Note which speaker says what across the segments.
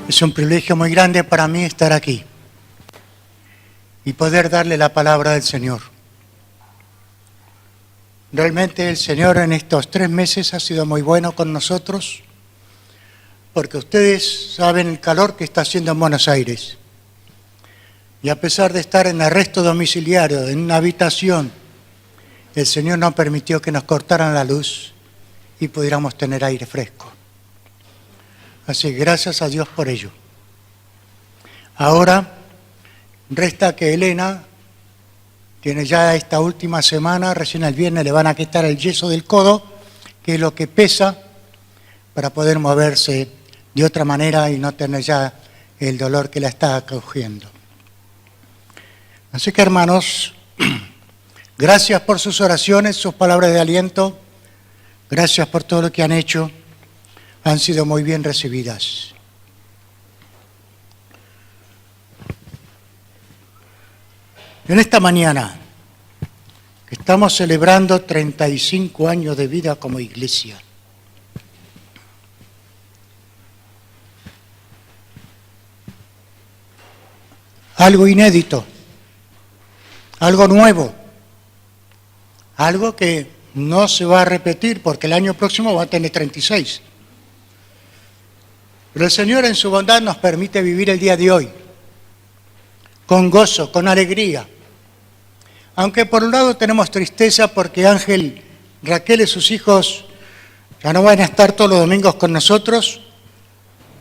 Speaker 1: Es un privilegio muy grande para mí estar aquí y poder darle la palabra del Señor. Realmente el Señor en estos 3 meses ha sido muy bueno con nosotros, porque ustedes saben el calor que está haciendo en Buenos Aires. Y a pesar de estar en arresto domiciliario, en una habitación, el Señor no permitió que nos cortaran la luz y pudiéramos tener aire fresco. Así que gracias a Dios por ello. Ahora resta que Elena tiene ya esta última semana, recién el viernes le van a quitar el yeso del codo, que es lo que pesa, para poder moverse de otra manera y no tener ya el dolor que la está cogiendo. Así que, hermanos, gracias por sus oraciones, sus palabras de aliento, gracias por todo lo que han hecho, han sido muy bien recibidas. En esta mañana, que estamos celebrando 35 años de vida como iglesia, algo inédito, algo nuevo, algo que no se va a repetir porque el año próximo va a tener 36. Pero el Señor en su bondad nos permite vivir el día de hoy, con gozo, con alegría. Aunque por un lado tenemos tristeza porque Ángel, Raquel y sus hijos ya no van a estar todos los domingos con nosotros,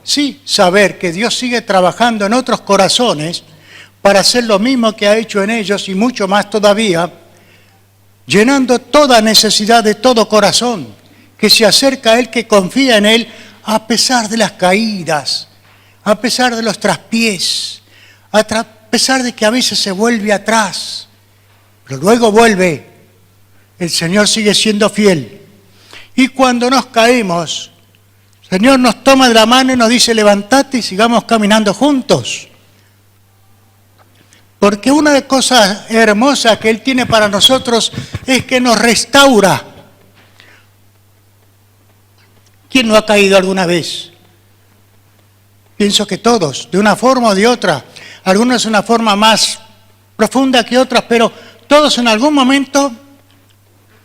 Speaker 1: sí saber que Dios sigue trabajando en otros corazones para hacer lo mismo que ha hecho en ellos y mucho más todavía, llenando toda necesidad de todo corazón, que se acerca a Él, que confía en Él, a pesar de las caídas, a pesar de los traspiés, a pesar de que a veces se vuelve atrás, pero luego vuelve. El Señor sigue siendo fiel. Y cuando nos caemos, el Señor nos toma de la mano y nos dice, levantate y sigamos caminando juntos. Porque una de las cosas hermosas que Él tiene para nosotros es que nos restaura. ¿Quién no ha caído alguna vez? Pienso que todos, de una forma o de otra. Algunos de una forma más profunda que otras, pero todos en algún momento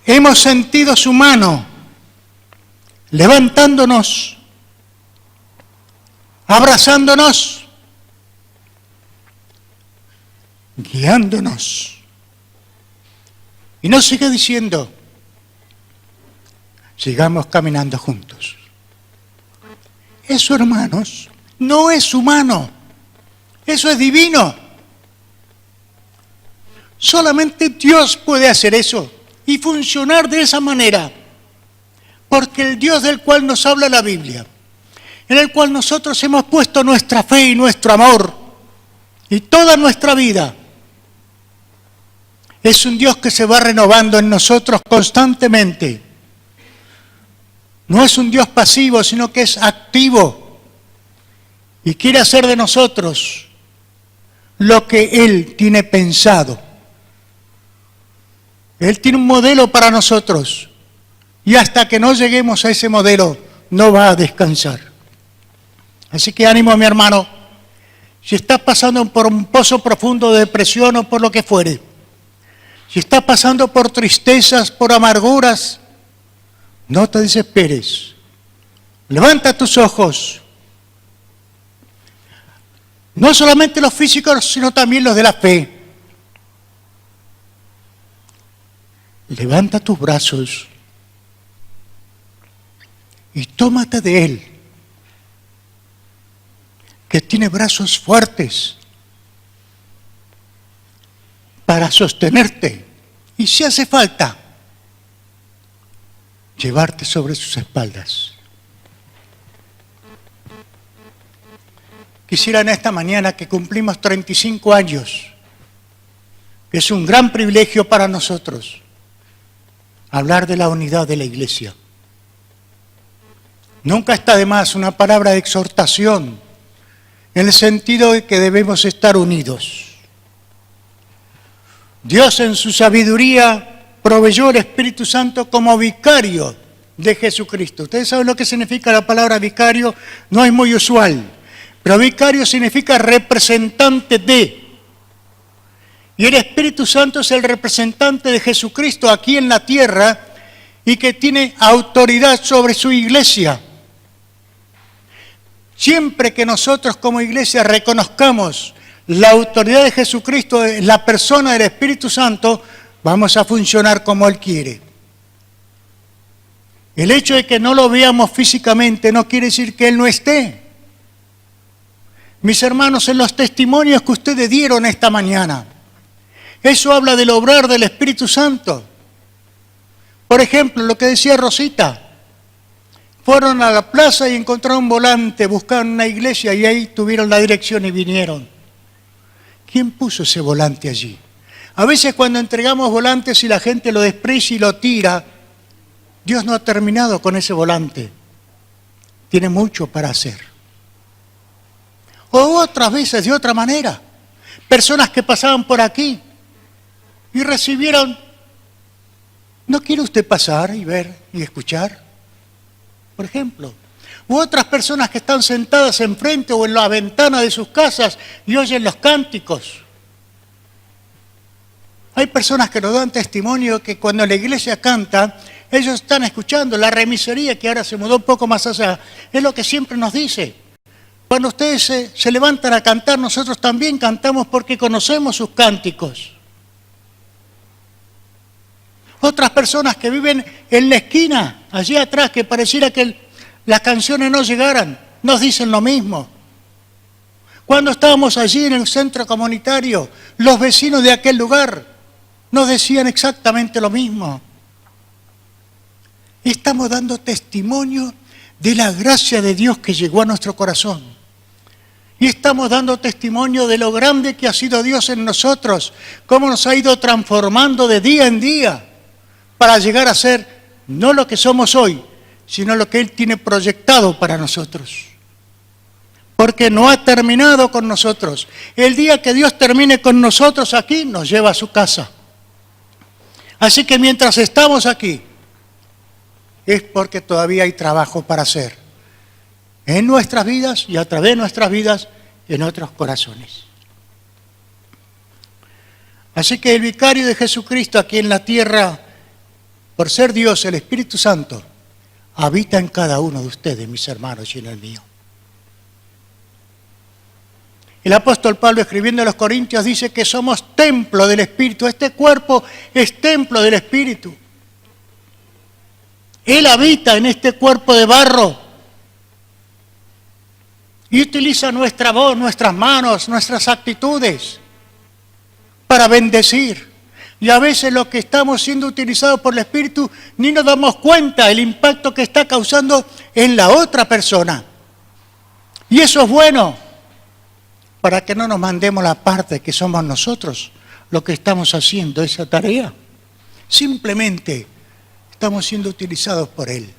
Speaker 1: hemos sentido su mano levantándonos, abrazándonos, guiándonos. Y nos sigue diciendo, sigamos caminando juntos. Eso, hermanos, no es humano, eso es divino. Solamente Dios puede hacer eso y funcionar de esa manera, porque el Dios del cual nos habla la Biblia, en el cual nosotros hemos puesto nuestra fe y nuestro amor y toda nuestra vida, es un Dios que se va renovando en nosotros constantemente. No es un Dios pasivo, sino que es activo y quiere hacer de nosotros lo que Él tiene pensado. Él tiene un modelo para nosotros y hasta que no lleguemos a ese modelo no va a descansar. Así que ánimo, mi hermano, si estás pasando por un pozo profundo de depresión o por lo que fuere, si estás pasando por tristezas, por amarguras, no te desesperes. Levanta tus ojos. No solamente los físicos, sino también los de la fe. Levanta tus brazos y tómate de Él, que tiene brazos fuertes para sostenerte y, si hace falta, llevarte sobre sus espaldas. Quisiera en esta mañana que cumplimos 35 años, que es un gran privilegio para nosotros, hablar de la unidad de la iglesia. Nunca está de más una palabra de exhortación, en el sentido de que debemos estar unidos. Dios en su sabiduría proveyó el Espíritu Santo como vicario de Jesucristo. Ustedes saben lo que significa la palabra vicario, no es muy usual, Pero vicario significa representante de. Y el Espíritu Santo es el representante de Jesucristo aquí en la tierra y que tiene autoridad sobre su iglesia. Siempre que nosotros como iglesia reconozcamos la autoridad de Jesucristo en la persona del Espíritu Santo, vamos a funcionar como Él quiere. El hecho de que no lo veamos físicamente no quiere decir que Él no esté. Mis hermanos, en los testimonios que ustedes dieron esta mañana, eso habla del obrar del Espíritu Santo. Por ejemplo, lo que decía Rosita, fueron a la plaza y encontraron un volante, buscaron una iglesia y ahí tuvieron la dirección y vinieron. ¿Quién puso ese volante allí? A veces cuando entregamos volantes y la gente lo desprecia y lo tira, Dios no ha terminado con ese volante. Tiene mucho para hacer. O otras veces de otra manera. Personas que pasaban por aquí y recibieron, ¿no quiere usted pasar y ver y escuchar? Por ejemplo. U otras personas que están sentadas enfrente o en la ventana de sus casas y oyen los cánticos. Hay personas que nos dan testimonio que cuando la iglesia canta, ellos están escuchando. La remisería, que ahora se mudó un poco más allá, es lo que siempre nos dice. Cuando ustedes se levantan a cantar, nosotros también cantamos porque conocemos sus cánticos. Otras personas que viven en la esquina, allí atrás, que pareciera que las canciones no llegaran, nos dicen lo mismo. Cuando estábamos allí en el centro comunitario, los vecinos de aquel lugar nos decían exactamente lo mismo. Estamos dando testimonio de la gracia de Dios que llegó a nuestro corazón. Y estamos dando testimonio de lo grande que ha sido Dios en nosotros, cómo nos ha ido transformando de día en día para llegar a ser no lo que somos hoy, sino lo que Él tiene proyectado para nosotros. Porque no ha terminado con nosotros. El día que Dios termine con nosotros aquí, nos lleva a su casa. Así que mientras estamos aquí, es porque todavía hay trabajo para hacer. En nuestras vidas y a través de nuestras vidas, en otros corazones. Así que el vicario de Jesucristo aquí en la tierra, por ser Dios, el Espíritu Santo, habita en cada uno de ustedes, mis hermanos, y en el mío. El apóstol Pablo, escribiendo a los Corintios, dice que somos templo del Espíritu. Este cuerpo es templo del Espíritu. Él habita en este cuerpo de barro y utiliza nuestra voz, nuestras manos, nuestras actitudes para bendecir. Y a veces lo que estamos siendo utilizados por el Espíritu ni nos damos cuenta el impacto que está causando en la otra persona. Y eso es bueno, para que no nos mandemos la parte que somos nosotros lo que estamos haciendo esa tarea. Simplemente estamos siendo utilizados por Él.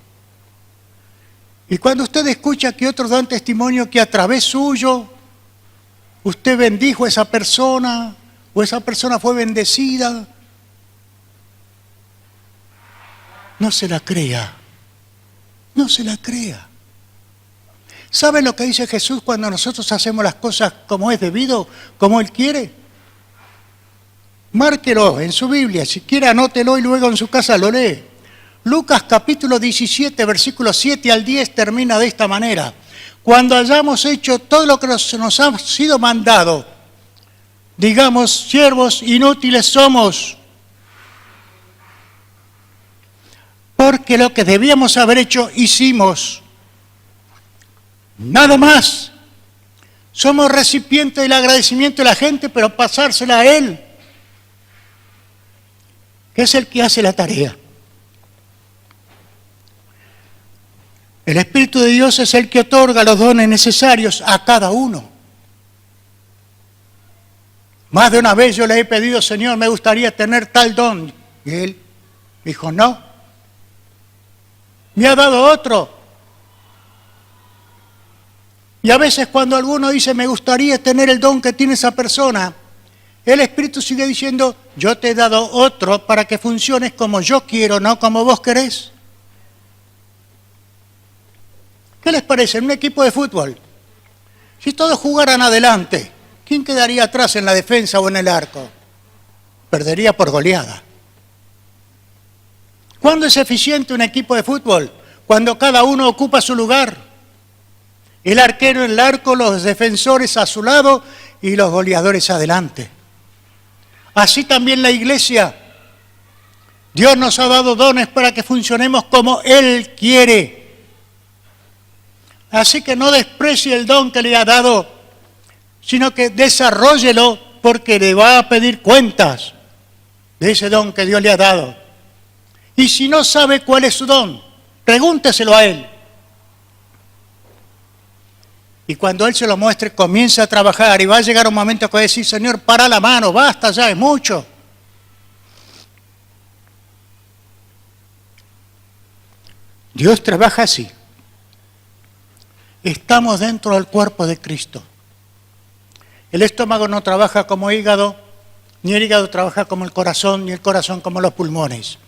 Speaker 1: Y cuando usted escucha que otros dan testimonio que a través suyo usted bendijo a esa persona o esa persona fue bendecida, no se la crea. No se la crea. ¿Saben lo que dice Jesús cuando nosotros hacemos las cosas como es debido, como Él quiere? Márquelo en su Biblia, si quiere anótelo y luego en su casa lo lee. Lucas capítulo 17, versículos 7 al 10 termina de esta manera. Cuando hayamos hecho todo lo que nos ha sido mandado, digamos, siervos inútiles somos, porque lo que debíamos haber hecho, hicimos. Nada más. Somos recipientes del agradecimiento de la gente, pero pasársela a Él, que es el que hace la tarea. El Espíritu de Dios es el que otorga los dones necesarios a cada uno. Más de una vez yo le he pedido, Señor, me gustaría tener tal don. Y Él dijo, no. Me ha dado otro. Y a veces cuando alguno dice, me gustaría tener el don que tiene esa persona, el Espíritu sigue diciendo, yo te he dado otro para que funciones como yo quiero, no como vos querés. ¿Qué les parece? En un equipo de fútbol, Si todos jugaran adelante, ¿quién quedaría atrás en la defensa o en el arco? Perdería por goleada. ¿Cuándo es eficiente un equipo de fútbol? Cuando cada uno ocupa su lugar. El arquero en el arco, los defensores a su lado y los goleadores adelante. Así también la iglesia. Dios nos ha dado dones para que funcionemos como Él quiere. Así que no desprecie el don que le ha dado, sino que desarróllelo porque le va a pedir cuentas de ese don que Dios le ha dado. Y si no sabe cuál es su don, pregúnteselo a Él. Y cuando Él se lo muestre, comienza a trabajar y va a llegar un momento que va a decir, Señor, para la mano, basta ya, es mucho. Dios trabaja así. Estamos dentro del cuerpo de Cristo. El estómago no trabaja como hígado, ni el hígado trabaja como el corazón, ni el corazón como los pulmones.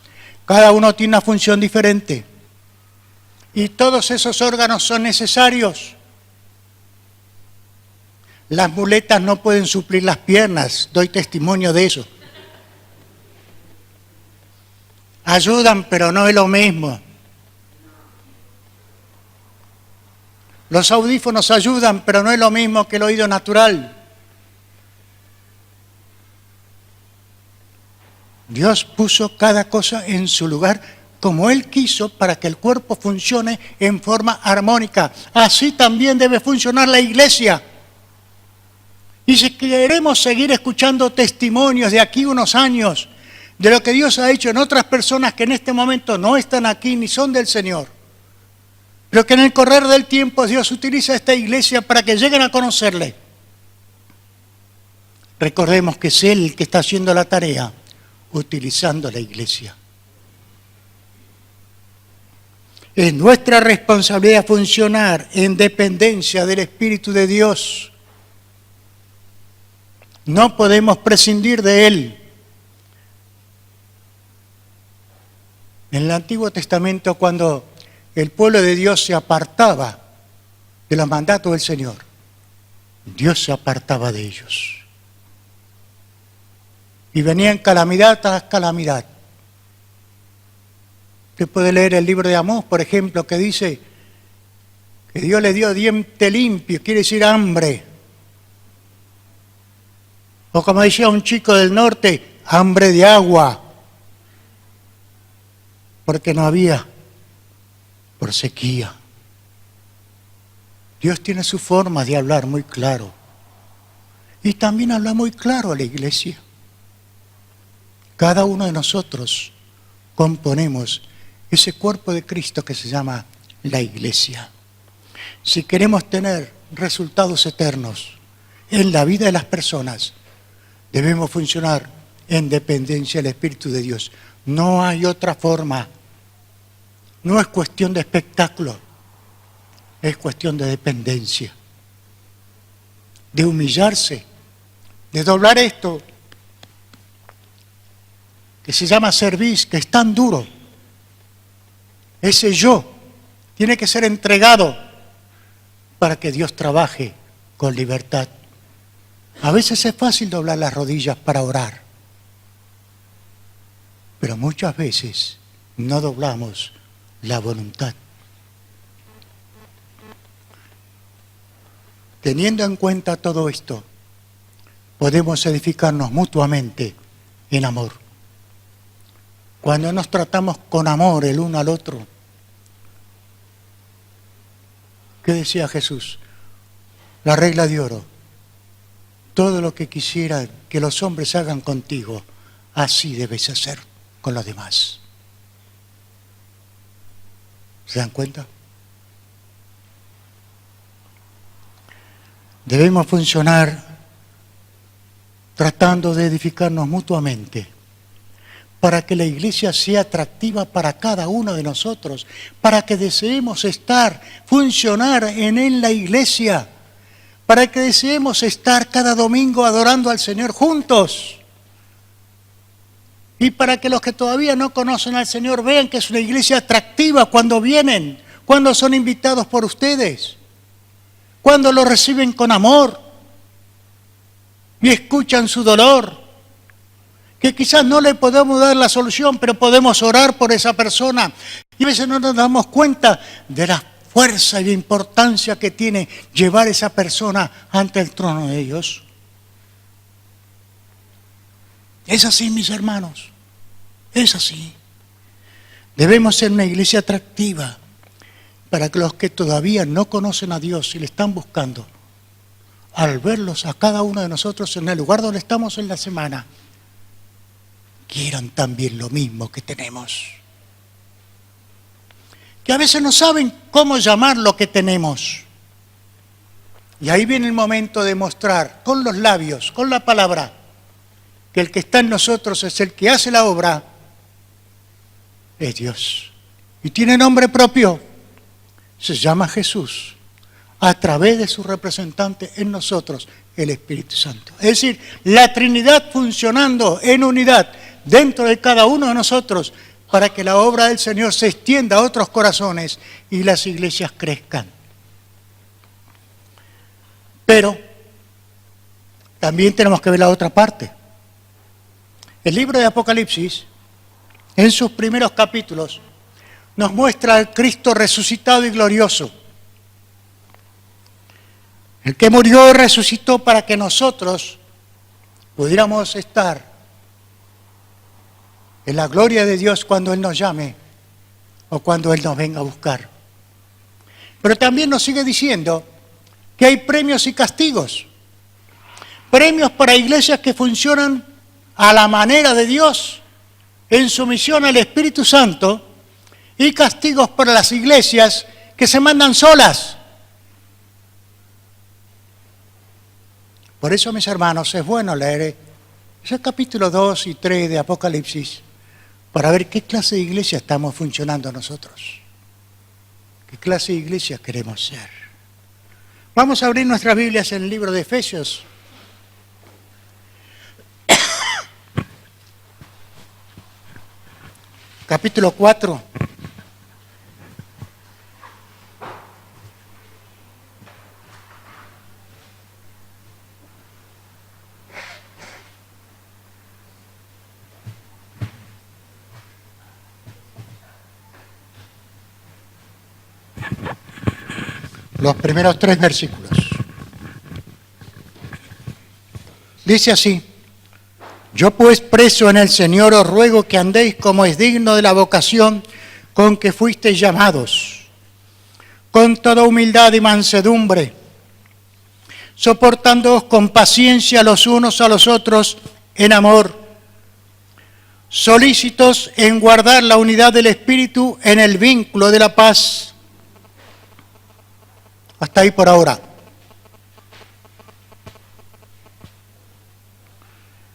Speaker 1: Cada uno tiene una función diferente. Y todos esos órganos son necesarios. Las muletas no pueden suplir las piernas, doy testimonio de eso. Ayudan, pero no es lo mismo. Los audífonos ayudan, pero no es lo mismo que el oído natural. Dios puso cada cosa en su lugar como Él quiso para que el cuerpo funcione en forma armónica. Así también debe funcionar la iglesia. Y si queremos seguir escuchando testimonios de aquí unos años de lo que Dios ha hecho en otras personas que en este momento no están aquí ni son del Señor, pero que en el correr del tiempo Dios utiliza esta iglesia para que lleguen a conocerle, recordemos que es Él el que está haciendo la tarea utilizando la iglesia. Es nuestra responsabilidad funcionar en dependencia del Espíritu de Dios. No podemos prescindir de Él. En el Antiguo Testamento, cuando el pueblo de Dios se apartaba de los mandatos del Señor, Dios se apartaba de ellos. Y venían calamidad tras calamidad. Usted puede leer el libro de Amós, por ejemplo, que dice que Dios le dio diente limpio, quiere decir hambre. O como decía un chico del norte, hambre de agua. Porque no había, por sequía. Dios tiene su forma de hablar muy claro. Y también habla muy claro a la iglesia. Cada uno de nosotros componemos ese cuerpo de Cristo que se llama la iglesia. Si queremos tener resultados eternos en la vida de las personas, debemos funcionar en dependencia del Espíritu de Dios. No hay otra forma. No es cuestión de espectáculo, es cuestión de dependencia, de humillarse, de doblar esto que se llama servir, que es tan duro. Ese yo tiene que ser entregado para que Dios trabaje con libertad. A veces es fácil doblar las rodillas para orar, pero muchas veces no doblamos la voluntad. Teniendo en cuenta todo esto, podemos edificarnos mutuamente en amor. Cuando nos tratamos con amor el uno al otro, ¿qué decía Jesús? La regla de oro. Todo lo que quisiera que los hombres hagan contigo, así debes hacer con los demás. ¿Se dan cuenta? Debemos funcionar tratando de edificarnos mutuamente para que la iglesia sea atractiva para cada uno de nosotros, para que deseemos estar, funcionar en la iglesia, para que deseemos estar cada domingo adorando al Señor juntos. Y para que los que todavía no conocen al Señor vean que es una iglesia atractiva cuando vienen, cuando son invitados por ustedes. cuando lo reciben con amor y escuchan su dolor, que quizás no le podemos dar la solución, pero podemos orar por esa persona. Y a veces no nos damos cuenta de la fuerza y la importancia que tiene llevar esa persona ante el trono de Dios. Es así, mis hermanos, es así. Debemos ser una iglesia atractiva para que los que todavía no conocen a Dios y le están buscando, al verlos a cada uno de nosotros en el lugar donde estamos en la semana, quieran también lo mismo que tenemos. Que a veces no saben cómo llamar lo que tenemos. Y ahí viene el momento de mostrar con los labios, con la palabra, que el que está en nosotros es el que hace la obra, es Dios. Y tiene nombre propio, se llama Jesús, a través de su representante en nosotros, el Espíritu Santo. Es decir, la Trinidad funcionando en unidad dentro de cada uno de nosotros para que la obra del Señor se extienda a otros corazones y las iglesias crezcan. Pero también tenemos que ver la otra parte. El libro de Apocalipsis, en sus primeros capítulos, nos muestra al Cristo resucitado y glorioso. El que murió y resucitó para que nosotros pudiéramos estar en la gloria de Dios cuando Él nos llame o cuando Él nos venga a buscar. Pero también nos sigue diciendo que hay premios y castigos. Premios para iglesias que funcionan a la manera de Dios, en sumisión al Espíritu Santo, y castigos para las iglesias que se mandan solas. Por eso, mis hermanos, es bueno leer ese capítulo 2 y 3 de Apocalipsis para ver qué clase de iglesia estamos funcionando nosotros. ¿Qué clase de iglesia queremos ser? Vamos a abrir nuestras Biblias en el libro de Efesios. Capítulo 4. Los primeros 3 versículos. Dice así: yo pues preso en el Señor os ruego que andéis como es digno de la vocación con que fuisteis llamados, con toda humildad y mansedumbre, soportándoos con paciencia los unos a los otros en amor, solícitos en guardar la unidad del Espíritu en el vínculo de la paz. Hasta ahí por ahora.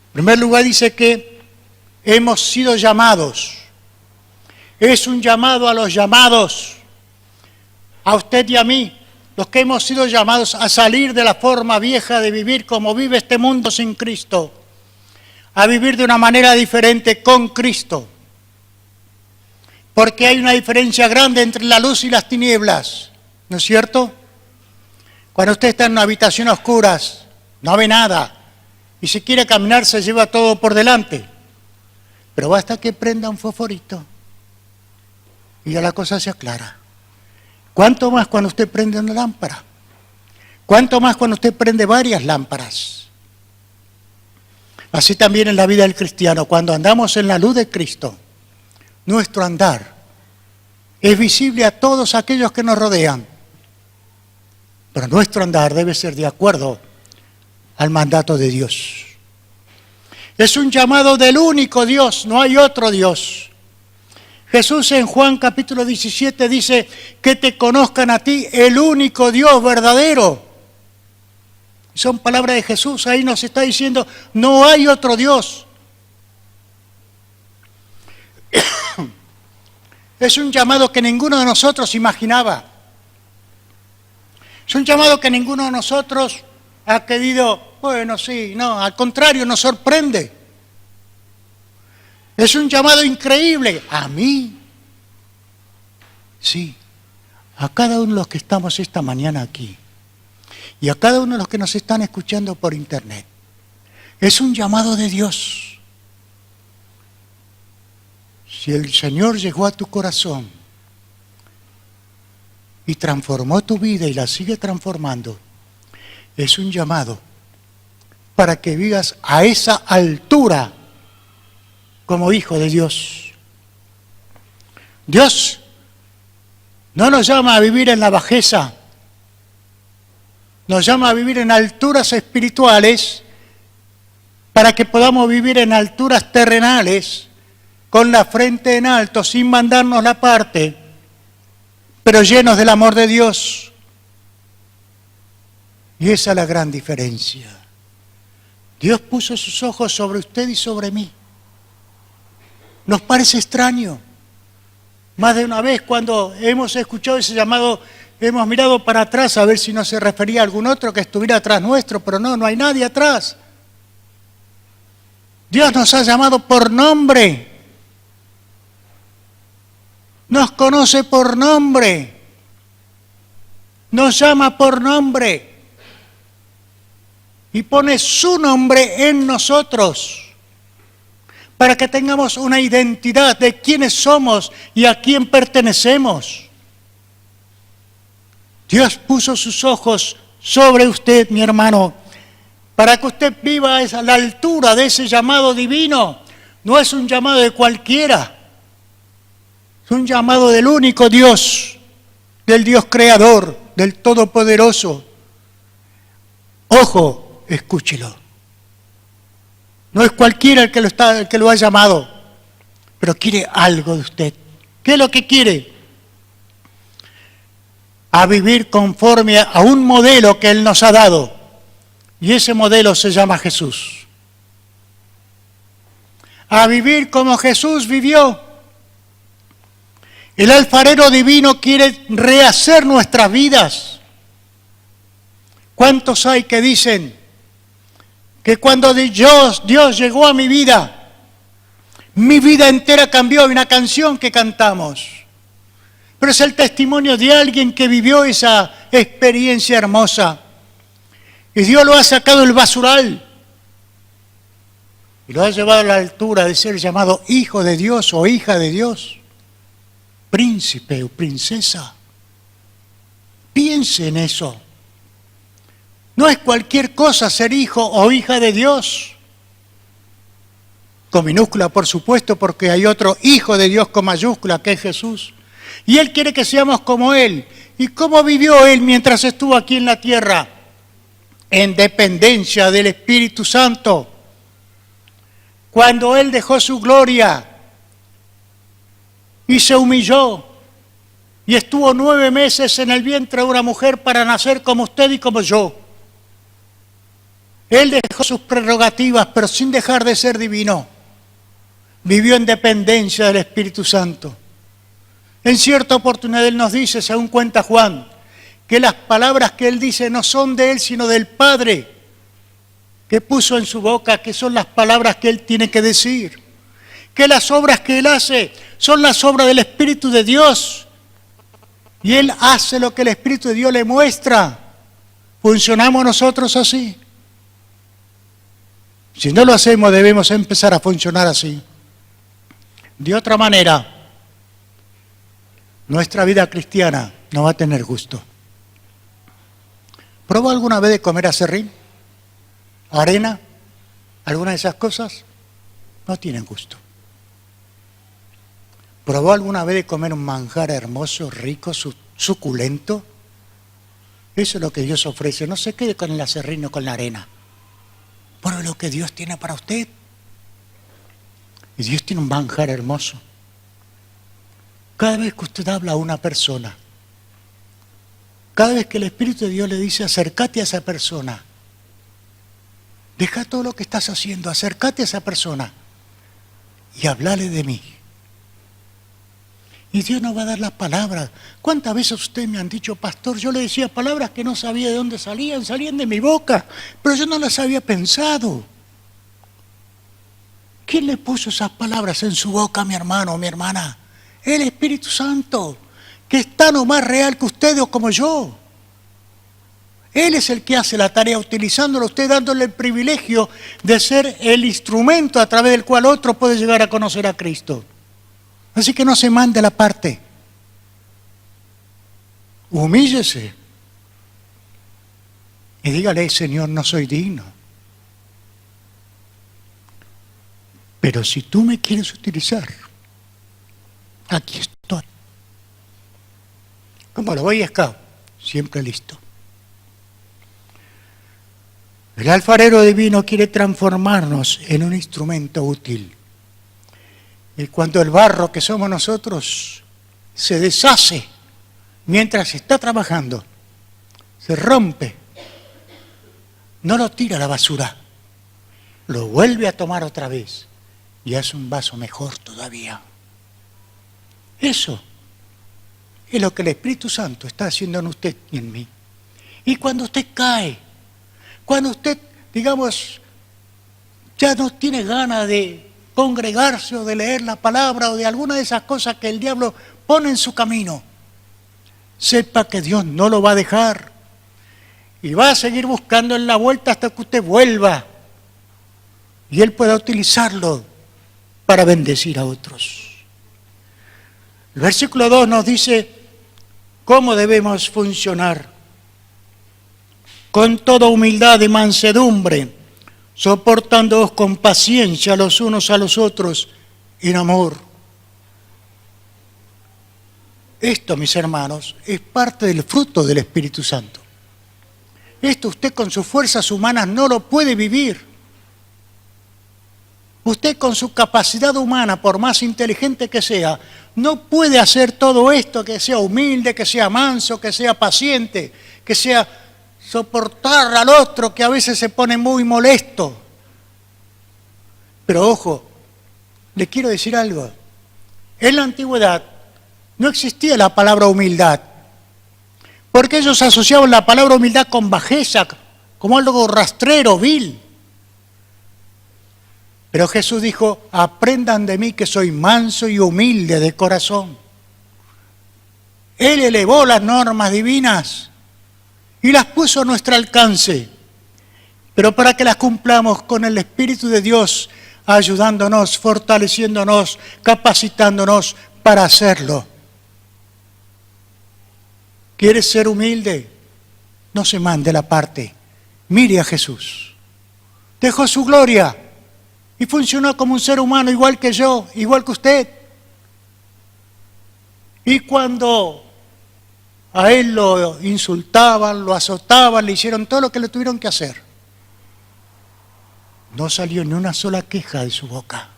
Speaker 1: En primer lugar dice que hemos sido llamados. Es un llamado a los llamados, a usted y a mí, los que hemos sido llamados a salir de la forma vieja de vivir como vive este mundo sin Cristo, a vivir de una manera diferente con Cristo. Porque hay una diferencia grande entre la luz y las tinieblas, ¿no es cierto? Cuando usted está en una habitación oscura, no ve nada, y si quiere caminar se lleva todo por delante. Pero basta que prenda un fosforito y ya la cosa se aclara. ¿Cuánto más cuando usted prende una lámpara? ¿Cuánto más cuando usted prende varias lámparas? Así también en la vida del cristiano, cuando andamos en la luz de Cristo, nuestro andar es visible a todos aquellos que nos rodean. Pero nuestro andar debe ser de acuerdo al mandato de Dios. Es un llamado del único Dios, no hay otro Dios. Jesús en Juan capítulo 17 dice que te conozcan a ti, el único Dios verdadero. Son palabras de Jesús, ahí nos está diciendo, no hay otro Dios. Es un llamado que ninguno de nosotros imaginaba. Es un llamado que ninguno de nosotros ha querido, bueno, sí, no, al contrario, nos sorprende. Es un llamado increíble. A mí, sí, a cada uno de los que estamos esta mañana aquí. y a cada uno de los que nos están escuchando por internet. Es un llamado de Dios. Si el Señor llegó a tu corazón y transformó tu vida y la sigue transformando, es un llamado para que vivas a esa altura como hijo de Dios. Dios no nos llama a vivir en la bajeza, nos llama a vivir en alturas espirituales para que podamos vivir en alturas terrenales con la frente en alto, sin mandarnos la parte, pero llenos del amor de Dios. Y esa es la gran diferencia. Dios puso sus ojos sobre usted y sobre mí. ¿Nos parece extraño? Más de una vez cuando hemos escuchado ese llamado, hemos mirado para atrás a ver si no se refería a algún otro que estuviera atrás nuestro, pero no hay nadie atrás. Dios nos ha llamado por nombre. Nos conoce por nombre. Nos llama por nombre. Y pone su nombre en nosotros, para que tengamos una identidad de quiénes somos y a quién pertenecemos. Dios puso sus ojos sobre usted, mi hermano, para que usted viva a la altura de ese llamado divino. No es un llamado de cualquiera, es un llamado del único Dios, del Dios creador, del Todopoderoso. Ojo, escúchelo. No es cualquiera el que lo ha llamado, pero quiere algo de usted. ¿Qué es lo que quiere? A vivir conforme a un modelo que Él nos ha dado. Y ese modelo se llama Jesús. A vivir como Jesús vivió. El alfarero divino quiere rehacer nuestras vidas. ¿Cuántos hay que dicen que cuando Dios llegó a mi vida entera cambió? Hay una canción que cantamos, pero es el testimonio de alguien que vivió esa experiencia hermosa. Y Dios lo ha sacado del basural y lo ha llevado a la altura de ser llamado hijo de Dios o hija de Dios, príncipe o princesa. Piense en eso. No es cualquier cosa ser hijo o hija de Dios. Con minúscula, por supuesto, porque hay otro hijo de Dios con mayúscula, que es Jesús. Y Él quiere que seamos como Él. ¿Y cómo vivió Él mientras estuvo aquí en la tierra? En dependencia del Espíritu Santo. Cuando Él dejó su gloria y se humilló y estuvo 9 meses en el vientre de una mujer para nacer como usted y como yo. Él dejó sus prerrogativas, pero sin dejar de ser divino. Vivió en dependencia del Espíritu Santo. En cierta oportunidad Él nos dice, según cuenta Juan, que las palabras que Él dice no son de Él, sino del Padre, que puso en su boca, que son las palabras que Él tiene que decir. Que las obras que Él hace son las obras del Espíritu de Dios. Y Él hace lo que el Espíritu de Dios le muestra. ¿Funcionamos nosotros así? Si no lo hacemos, debemos empezar a funcionar así. De otra manera, nuestra vida cristiana no va a tener gusto. ¿Probó alguna vez de comer aserrín? ¿Arena? ¿Alguna de esas cosas? No tienen gusto. ¿Probó alguna vez de comer un manjar hermoso, rico, suculento? Eso es lo que Dios ofrece. No se quede con el aserrín o con la arena. Pero lo que Dios tiene para usted. Y Dios tiene un manjar hermoso. Cada vez que usted habla a una persona, cada vez que el Espíritu de Dios le dice, acércate a esa persona, deja todo lo que estás haciendo, acércate a esa persona y háblale de mí. Y Dios nos va a dar las palabras. ¿Cuántas veces ustedes me han dicho, pastor, yo le decía palabras que no sabía de dónde salían de mi boca, pero yo no las había pensado? ¿Quién le puso esas palabras en su boca, mi hermano o mi hermana? El Espíritu Santo, que es tan o más real que ustedes o como yo. Él es el que hace la tarea, utilizándolo usted, dándole el privilegio de ser el instrumento a través del cual otro puede llegar a conocer a Cristo. Así que no se mande la parte. Humíllese y dígale: Señor, no soy digno, pero si tú me quieres utilizar, aquí estoy. Como los Boy Scouts, siempre listo. El alfarero divino quiere transformarnos en un instrumento útil. Y cuando el barro que somos nosotros se deshace mientras está trabajando, se rompe, no lo tira a la basura, lo vuelve a tomar otra vez y hace un vaso mejor todavía. Eso es lo que el Espíritu Santo está haciendo en usted y en mí. Y cuando usted cae, cuando usted, digamos, ya no tiene ganas de congregarse o de leer la palabra o de alguna de esas cosas que el diablo pone en su camino, sepa que Dios no lo va a dejar y va a seguir buscando en la vuelta hasta que usted vuelva y Él pueda utilizarlo para bendecir a otros. El versículo 2 nos dice cómo debemos funcionar: con toda humildad y mansedumbre, soportándoos con paciencia los unos a los otros en amor. Esto, mis hermanos, es parte del fruto del Espíritu Santo. Esto usted con sus fuerzas humanas no lo puede vivir. Usted con su capacidad humana, por más inteligente que sea, no puede hacer todo esto, que sea humilde, que sea manso, que sea paciente, que sea soportar al otro que a veces se pone muy molesto. Pero ojo, le quiero decir algo. En la antigüedad no existía la palabra humildad, porque ellos asociaban la palabra humildad con bajeza, como algo rastrero, vil. Pero Jesús dijo: aprendan de mí que soy manso y humilde de corazón. Él elevó las normas divinas y las puso a nuestro alcance, pero para que las cumplamos con el Espíritu de Dios, ayudándonos, fortaleciéndonos, capacitándonos para hacerlo. ¿Quieres ser humilde? No se mande la parte. Mire a Jesús. Dejó su gloria y funcionó como un ser humano igual que yo, igual que usted. Y cuando a él lo insultaban, lo azotaban, le hicieron todo lo que le tuvieron que hacer, no salió ni una sola queja de su boca.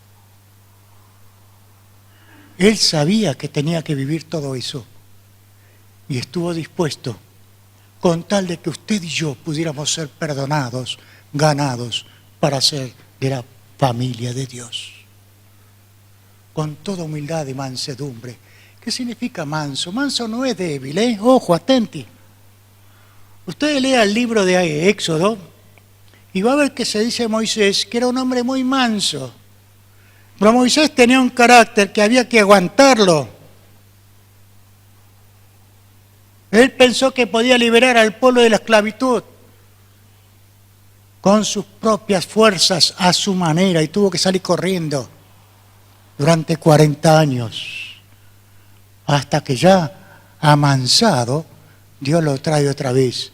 Speaker 1: Él sabía que tenía que vivir todo eso y estuvo dispuesto, con tal de que usted y yo pudiéramos ser perdonados, ganados, para ser de la familia de Dios. Con toda humildad y mansedumbre. ¿Qué significa manso? Manso no es débil, ¿eh? Ojo, atenti. Usted lea el libro de Éxodo y va a ver que se dice de Moisés que era un hombre muy manso. Pero Moisés tenía un carácter que había que aguantarlo. Él pensó que podía liberar al pueblo de la esclavitud con sus propias fuerzas, a su manera, y tuvo que salir corriendo durante 40 años. Hasta que ya amansado, Dios lo trae otra vez,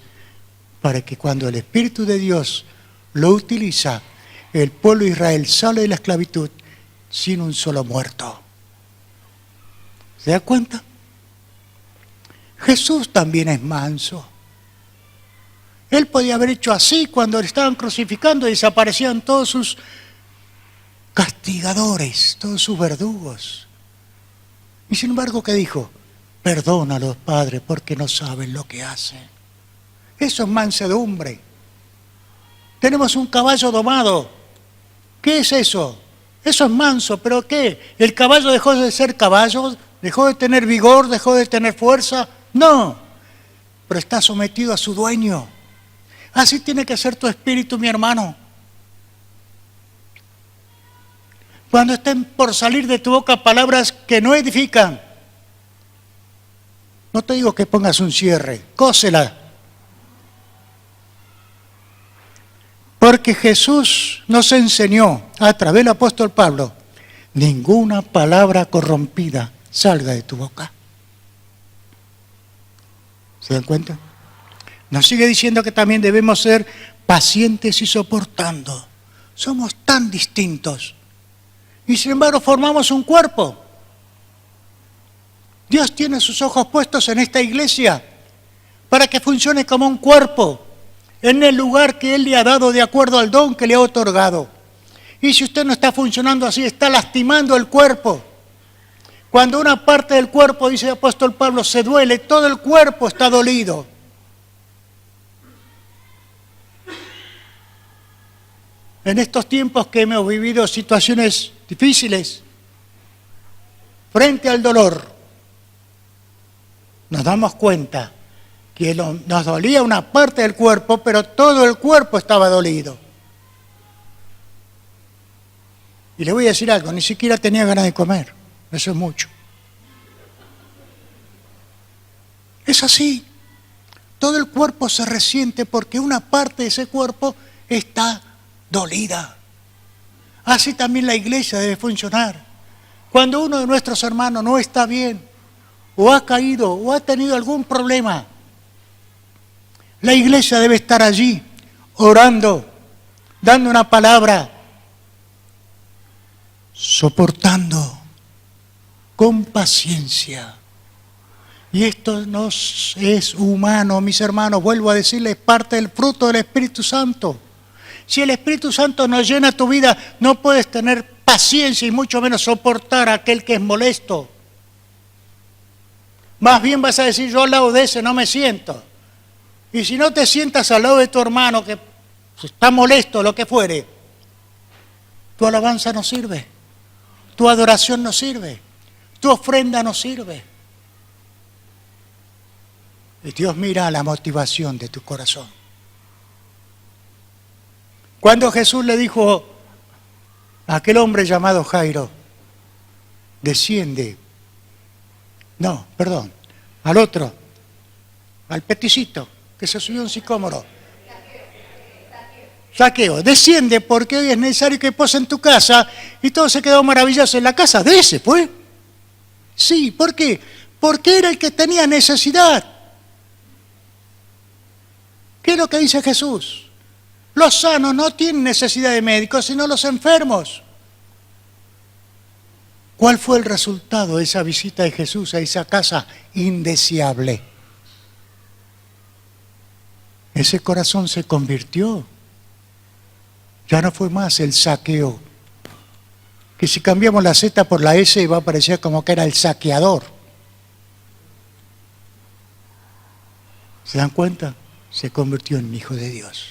Speaker 1: para que cuando el Espíritu de Dios lo utiliza, el pueblo de Israel sale de la esclavitud sin un solo muerto. ¿Se da cuenta? Jesús también es manso. Él podía haber hecho así cuando le estaban crucificando y desaparecían todos sus castigadores, todos sus verdugos. Y sin embargo, ¿qué dijo? Perdónalos, Padre, porque no saben lo que hacen. Eso es mansedumbre. Tenemos un caballo domado. ¿Qué es eso? Eso es manso, ¿pero qué? ¿El caballo dejó de ser caballo? ¿Dejó de tener vigor? ¿Dejó de tener fuerza? No, pero está sometido a su dueño. Así tiene que ser tu espíritu, mi hermano. Cuando estén por salir de tu boca palabras que no edifican, no te digo que pongas un cierre, cósela. Porque Jesús nos enseñó a través del apóstol Pablo, ninguna palabra corrompida salga de tu boca. ¿Se dan cuenta? Nos sigue diciendo que también debemos ser pacientes y soportando. Somos tan distintos. Y sin embargo formamos un cuerpo. Dios tiene sus ojos puestos en esta iglesia para que funcione como un cuerpo en el lugar que Él le ha dado de acuerdo al don que le ha otorgado. Y si usted no está funcionando así, está lastimando el cuerpo. Cuando una parte del cuerpo, dice el apóstol Pablo, se duele, todo el cuerpo está dolido. En estos tiempos que hemos vivido situaciones difíciles, frente al dolor, nos damos cuenta que nos dolía una parte del cuerpo, pero todo el cuerpo estaba dolido. Y le voy a decir algo, ni siquiera tenía ganas de comer, eso es mucho. Es así, todo el cuerpo se resiente porque una parte de ese cuerpo está dolida. Así también la iglesia debe funcionar. Cuando uno de nuestros hermanos no está bien, o ha caído, o ha tenido algún problema, la iglesia debe estar allí, orando, dando una palabra, soportando, con paciencia. Y esto no es humano, mis hermanos, vuelvo a decirles, es parte del fruto del Espíritu Santo. Si el Espíritu Santo no llena tu vida, no puedes tener paciencia y mucho menos soportar a aquel que es molesto. Más bien vas a decir, yo al lado de ese no me siento. Y si no te sientas al lado de tu hermano que está molesto, lo que fuere, tu alabanza no sirve, tu adoración no sirve, tu ofrenda no sirve. Y Dios mira la motivación de tu corazón. Cuando Jesús le dijo a aquel hombre llamado Jairo, desciende, al otro, al peticito, que se subió un sicómoro. Zaqueo, desciende porque hoy es necesario que pose en tu casa, y todo se quedó maravilloso en la casa de ese, pues. Sí, ¿por qué? Porque era el que tenía necesidad. ¿Qué es lo que dice Jesús? Los sanos no tienen necesidad de médicos, sino los enfermos. ¿Cuál fue el resultado de esa visita de Jesús a esa casa indeseable? Ese corazón se convirtió. Ya no fue más el saqueo. Que si cambiamos la Z por la S va a parecer como que era el saqueador. ¿Se dan cuenta? Se convirtió en hijo de Dios.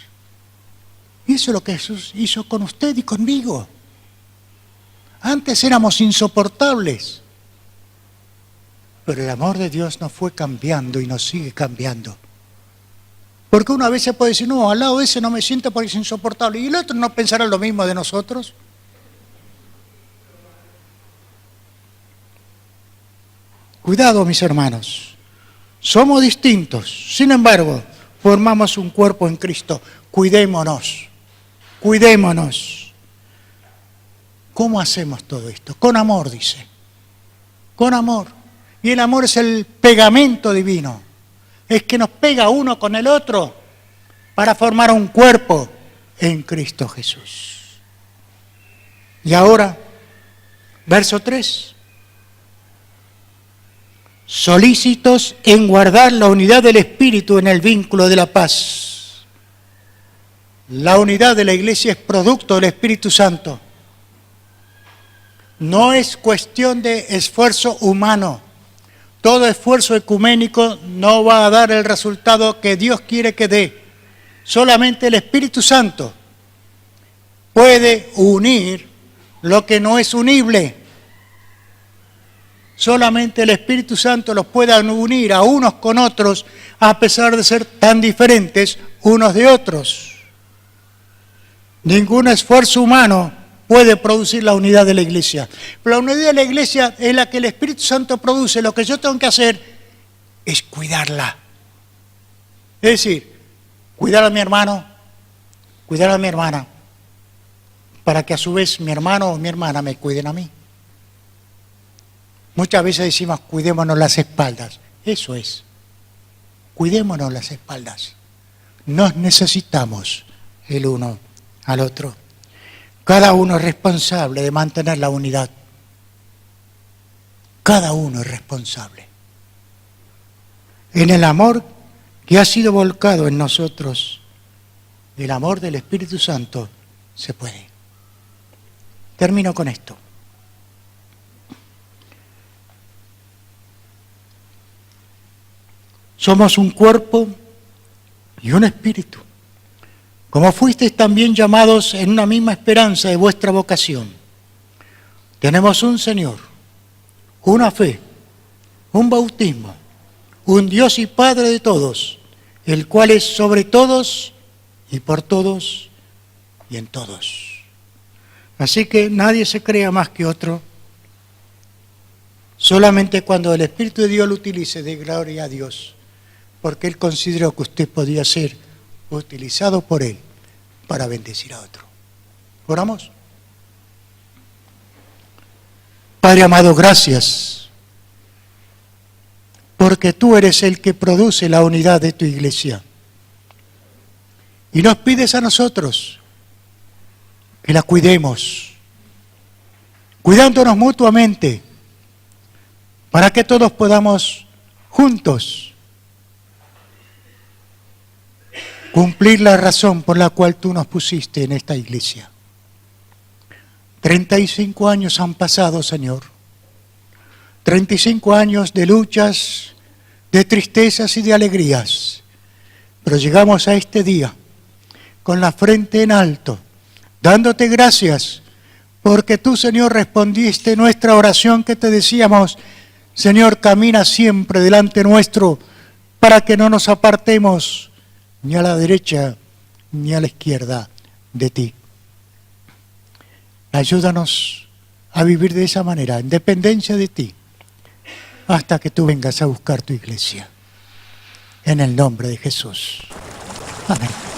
Speaker 1: Y eso es lo que Jesús hizo con usted y conmigo. Antes éramos insoportables, pero el amor de Dios nos fue cambiando y nos sigue cambiando. Porque una vez se puede decir, no, al lado de ese no me siento porque es insoportable, y el otro no pensará lo mismo de nosotros. Cuidado, mis hermanos, somos distintos, sin embargo, formamos un cuerpo en Cristo. Cuidémonos, cuidémonos. ¿Cómo hacemos todo esto? Con amor, dice. Con amor. Y el amor es el pegamento divino. Es que nos pega uno con el otro para formar un cuerpo en Cristo Jesús. Y ahora, verso 3. Solícitos en guardar la unidad del Espíritu en el vínculo de la paz. La unidad de la iglesia es producto del Espíritu Santo. No es cuestión de esfuerzo humano. Todo esfuerzo ecuménico no va a dar el resultado que Dios quiere que dé. Solamente el Espíritu Santo puede unir lo que no es unible. Solamente el Espíritu Santo los puede unir a unos con otros a pesar de ser tan diferentes unos de otros. Ningún esfuerzo humano puede producir la unidad de la iglesia. Pero la unidad de la iglesia es la que el Espíritu Santo produce. Lo que yo tengo que hacer es cuidarla. Es decir, cuidar a mi hermano, cuidar a mi hermana, para que a su vez mi hermano o mi hermana me cuiden a mí. Muchas veces decimos, cuidémonos las espaldas. Eso es, cuidémonos las espaldas. Nos necesitamos el uno al otro. Cada uno es responsable de mantener la unidad. Cada uno es responsable. En el amor que ha sido volcado en nosotros, el amor del Espíritu Santo, se puede. Termino con esto. Somos un cuerpo y un espíritu, como fuisteis también llamados en una misma esperanza de vuestra vocación. Tenemos un Señor, una fe, un bautismo, un Dios y Padre de todos, el cual es sobre todos y por todos y en todos. Así que nadie se crea más que otro. Solamente cuando el Espíritu de Dios lo utilice, dé gloria a Dios, porque Él consideró que usted podía ser utilizado por Él para bendecir a otro. ¿Oramos? Padre amado, gracias, porque tú eres el que produce la unidad de tu iglesia. Y nos pides a nosotros que la cuidemos, cuidándonos mutuamente, para que todos podamos juntos cumplir la razón por la cual tú nos pusiste en esta iglesia. 35 años han pasado, Señor. 35 años de luchas, de tristezas y de alegrías. Pero llegamos a este día con la frente en alto, dándote gracias, porque tú, Señor, respondiste nuestra oración que te decíamos, Señor, camina siempre delante nuestro para que no nos apartemos ni a la derecha ni a la izquierda de ti. Ayúdanos a vivir de esa manera, en dependencia de ti, hasta que tú vengas a buscar tu iglesia. En el nombre de Jesús. Amén.